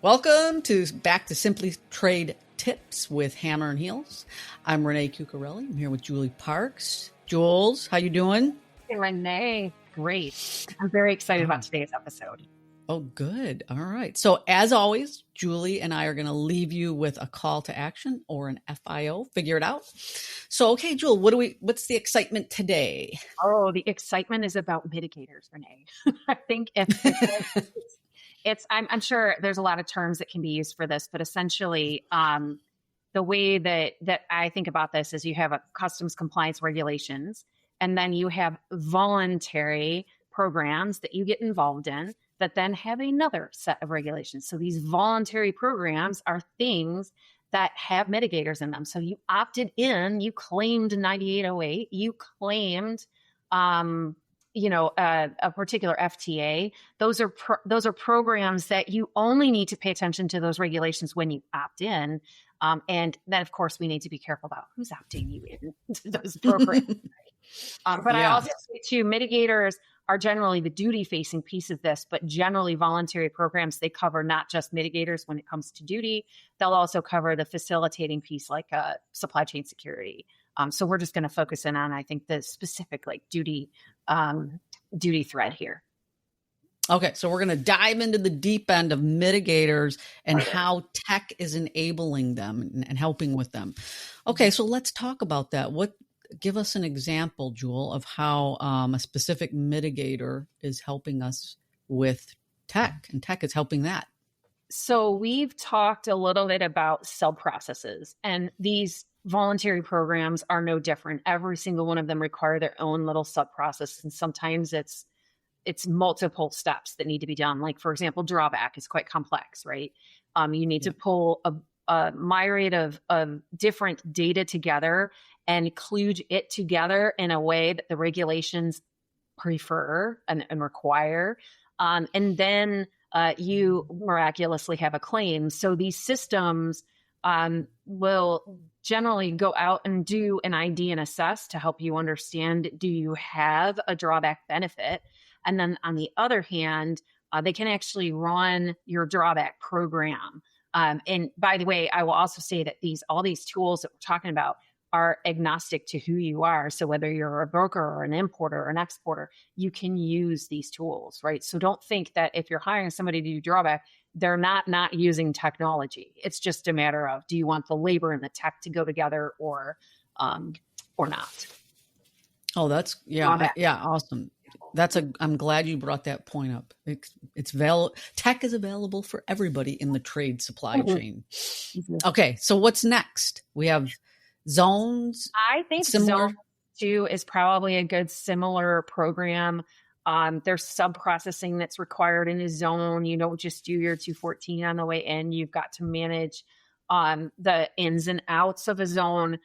Welcome back to Simply Trade Tips with Hammer and Heels. I'm Renee Chiuchiarelli. I'm here with Julie Parks. Jules, how you doing? Hey, Renee. Great. I'm very excited about today's episode. Oh, good. All right. So as always, Julie and I are going to leave you with a call to action or an FIO. Figure it out. So, okay, Jules, what's the excitement today? Oh, the excitement is about mitigators, Renee. I think I'm sure there's a lot of terms that can be used for this, but essentially, the way that I think about this is you have a customs compliance regulations, and then you have voluntary programs that you get involved in that then have another set of regulations. So these voluntary programs are things that have mitigators in them. So you opted in, you claimed 9808, you claimed, a particular FTA. Those are programs that you only need to pay attention to those regulations when you opt in. And then, of course, we need to be careful about who's opting you into those programs. But I also say too, mitigators are generally the duty-facing piece of this, but generally voluntary programs, they cover not just mitigators when it comes to duty. They'll also cover the facilitating piece like supply chain security. So we're just going to focus in on, I think, the specific duty thread here. Okay, so we're going to dive into the deep end of mitigators and how tech is enabling them and helping with them. Okay, so let's talk about that. Give us an example, Jewel, of how a specific mitigator is helping us with tech, and tech is helping that. So we've talked a little bit about subprocesses, and these voluntary programs are no different. Every single one of them require their own little subprocess, and sometimes it's multiple steps that need to be done. Like, for example, drawback is quite complex, right? You need to pull a myriad of different data together and kludge it together in a way that the regulations prefer and require. And then you miraculously have a claim. So these systems will generally go out and do an ID and assess to help you understand, do you have a drawback benefit? And then on the other hand, they can actually run your drawback program. And by the way, I will also say that all these tools that we're talking about are agnostic to who you are. So whether you're a broker or an importer or an exporter, you can use these tools, right? So don't think that if you're hiring somebody to do drawback, they're not using technology. It's just a matter of, do you want the labor and the tech to go together or not? Oh, that's awesome. I'm glad you brought that point up. Tech is available for everybody in the trade supply chain. Okay, so what's next? We have zones. I think Zone 2 is probably a good similar program. There's sub-processing that's required in a zone. You don't just do your 214 on the way in. You've got to manage the ins and outs of a zone.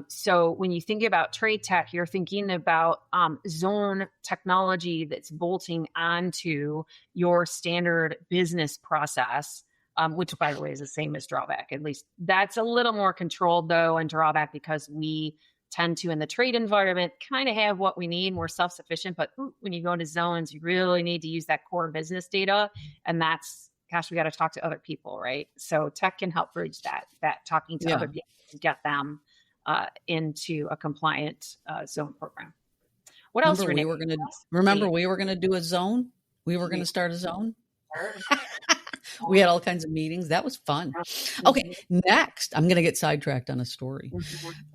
So when you think about trade tech, you're thinking about zone technology that's bolting onto your standard business process, which, by the way, is the same as drawback. At least that's a little more controlled, though, in drawback, because we tend to, in the trade environment, kind of have what we need. We're self-sufficient. But when you go into zones, you really need to use that core business data. And that's, gosh, we got to talk to other people, right? So tech can help bridge that talking to other people to get them into a compliant zone program. What else, Renee? Remember we were going to do a zone? We were going to start a zone? We had all kinds of meetings. That was fun. Okay, next, I'm going to get sidetracked on a story,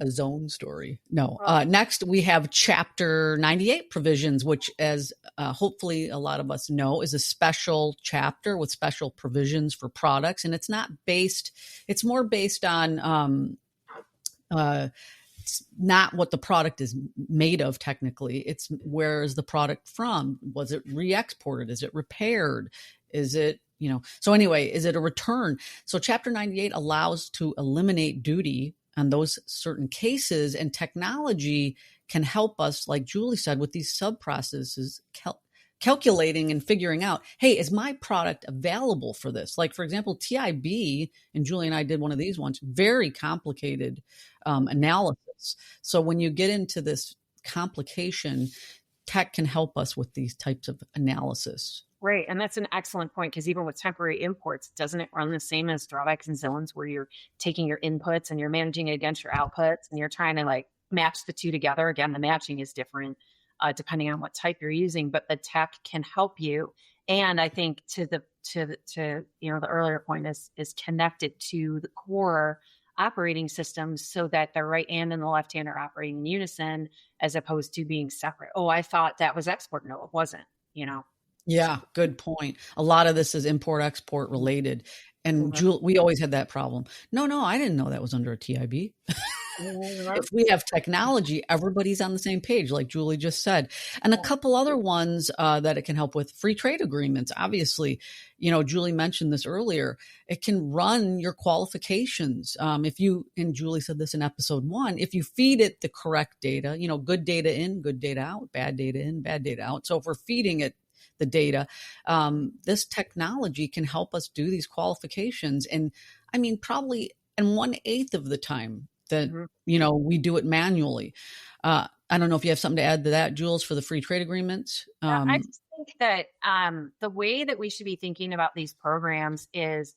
a zone story. No, next we have Chapter 98 provisions, which, as hopefully a lot of us know, is a special chapter with special provisions for products. And it's more based on it's not what the product is made of technically. It's where is the product from? Was it re-exported? Is it repaired? Is it, so anyway, is it a return? So Chapter 98 allows to eliminate duty on those certain cases, and technology can help us, like Julie said, with these sub-processes, calculating and figuring out, hey, is my product available for this? Like, for example, TIB, and Julie and I did one of these ones, very complicated analysis. So when you get into this complication, tech can help us with these types of analysis. Right. And that's an excellent point, because even with temporary imports, doesn't it run the same as drawbacks and zones, where you're taking your inputs and you're managing it against your outputs and you're trying to like match the two together? Again, the matching is different depending on what type you're using, but the tech can help you. And I think to the earlier point is connected to the core operating systems, so that the right hand and the left hand are operating in unison, as opposed to being separate. Oh, I thought that was export. No, it wasn't, you know. Yeah, good point. A lot of this is import export related. And we always had that problem. No, I didn't know that was under a TIB. If we have technology, everybody's on the same page, like Julie just said. And a couple other ones that it can help with: free trade agreements. Obviously, Julie mentioned this earlier. It can run your qualifications. If you, and Julie said this in episode 1, if you feed it the correct data, good data in, good data out, bad data in, bad data out. So if we're feeding it the data, this technology can help us do these qualifications. And I mean, probably in 1/8 of the time that, we do it manually. I don't know if you have something to add to that, Jules, for the free trade agreements. I just think that the way that we should be thinking about these programs is,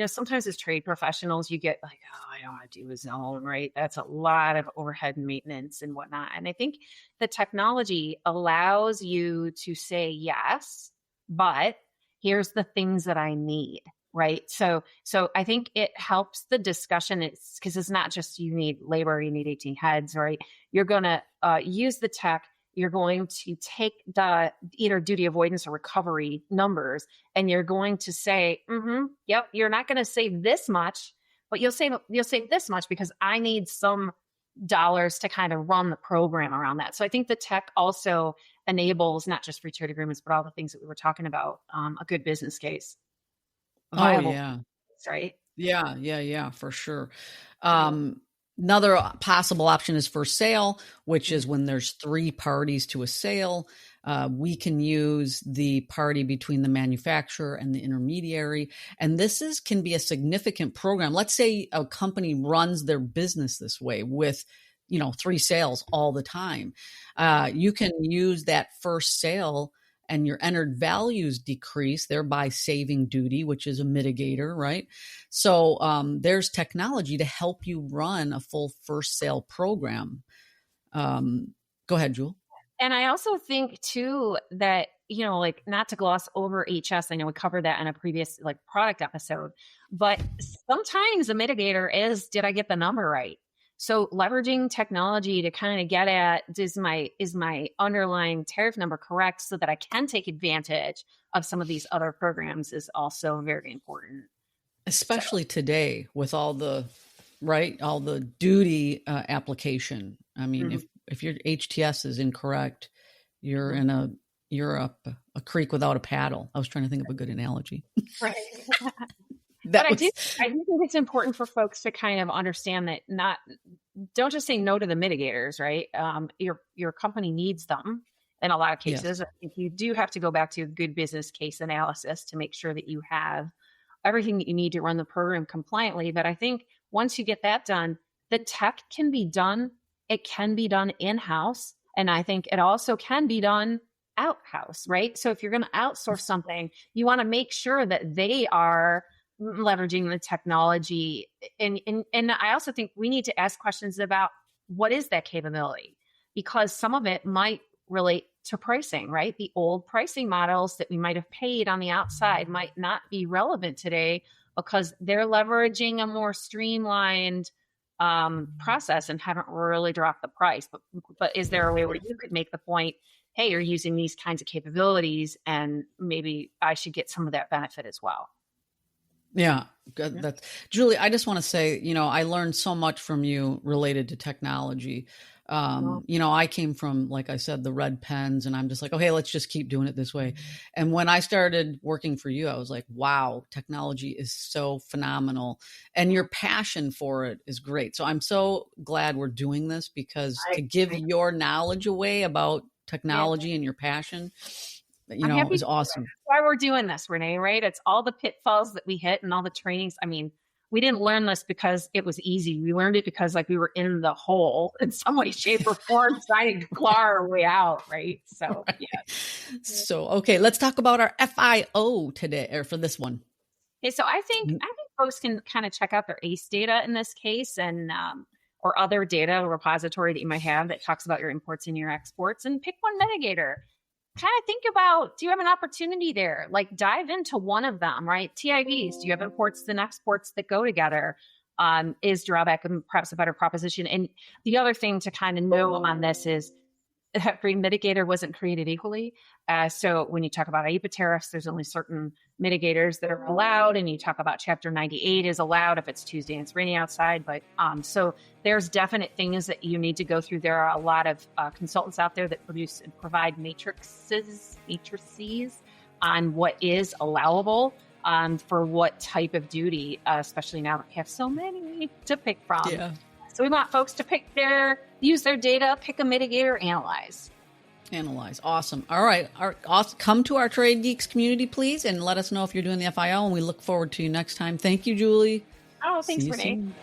sometimes as trade professionals, you get like, oh, I don't want to do a zone, right? That's a lot of overhead and maintenance and whatnot. And I think the technology allows you to say, yes, but here's the things that I need. Right. So I think it helps the discussion. It's because it's not just you need labor, you need 18 heads, right? You're going to use the tech. You're going to take the either duty avoidance or recovery numbers, and you're going to say, yep, you're not going to save this much, but you'll save this much because I need some dollars to kind of run the program around that. So I think the tech also enables not just free trade agreements, but all the things that we were talking about, a good business case. Viable, oh, yeah. Right? Yeah, for sure. Another possible option is for sale, which is when there's 3 parties to a sale. We can use the party between the manufacturer and the intermediary. And this can be a significant program. Let's say a company runs their business this way with, 3 sales all the time. You can use that first sale and your entered values decrease, thereby saving duty, which is a mitigator, right? So there's technology to help you run a full first sale program. Go ahead, Jewel. And I also think too that, like, not to gloss over HS, I know we covered that in a previous product episode, but sometimes a mitigator is, did I get the number right? So leveraging technology to kind of get at, is my underlying tariff number correct, so that I can take advantage of some of these other programs, is also very important. Especially today with all the duty application. I mean, if your HTS is incorrect, you're in a creek without a paddle. I was trying to think of a good analogy. Right. I do think it's important for folks to kind of understand that don't just say no to the mitigators, right? Your company needs them in a lot of cases. Yes. I think you do have to go back to a good business case analysis to make sure that you have everything that you need to run the program compliantly. But I think once you get that done, the tech can be done. It can be done in-house. And I think it also can be done out-house, right? So if you're going to outsource something, you want to make sure that they are leveraging the technology. And I also think we need to ask questions about what is that capability, because some of it might relate to pricing, right? The old pricing models that we might have paid on the outside might not be relevant today because they're leveraging a more streamlined process and haven't really dropped the price. But is there a way where you could make the point, hey, you're using these kinds of capabilities and maybe I should get some of that benefit as well? Yeah, good. That's Julie. I just want to say, I learned so much from you related to technology. I came from, like I said, the red pens, and I'm just like, okay, let's just keep doing it this way. And when I started working for you, I was like, wow, technology is so phenomenal, and your passion for it is great. So I'm so glad we're doing this, because to give your knowledge away about technology and your passion, is awesome. That's why we're doing this, Renee, right? It's all the pitfalls that we hit and all the trainings. I mean, we didn't learn this because it was easy. We learned it because like we were in the hole in some way, shape, or form, trying to claw our way out, right? So, Right. yeah. So, okay, let's talk about our FIO today, or for this one. Okay, so I think folks can kind of check out their ACE data in this case, and or other data repository that you might have that talks about your imports and your exports, and pick one mitigator. Kind of think about, do you have an opportunity there? Like dive into one of them, right? TIVs, do you have imports and exports that go together? Is drawback perhaps a better proposition? And the other thing to kind of know on this is every mitigator wasn't created equally. So when you talk about IEPA tariffs, there's only certain mitigators that are allowed. And you talk about Chapter 98 is allowed if it's Tuesday and it's raining outside. But so there's definite things that you need to go through. There are a lot of consultants out there that produce and provide matrices on what is allowable for what type of duty, especially now that we have so many to pick from. Yeah. So we want folks to use their data, pick a mitigator, analyze. Awesome. All right. Come to our Trade Geeks community, please, and let us know if you're doing the FIO, and we look forward to you next time. Thank you, Julie. Oh, thanks, See you Renee. soon.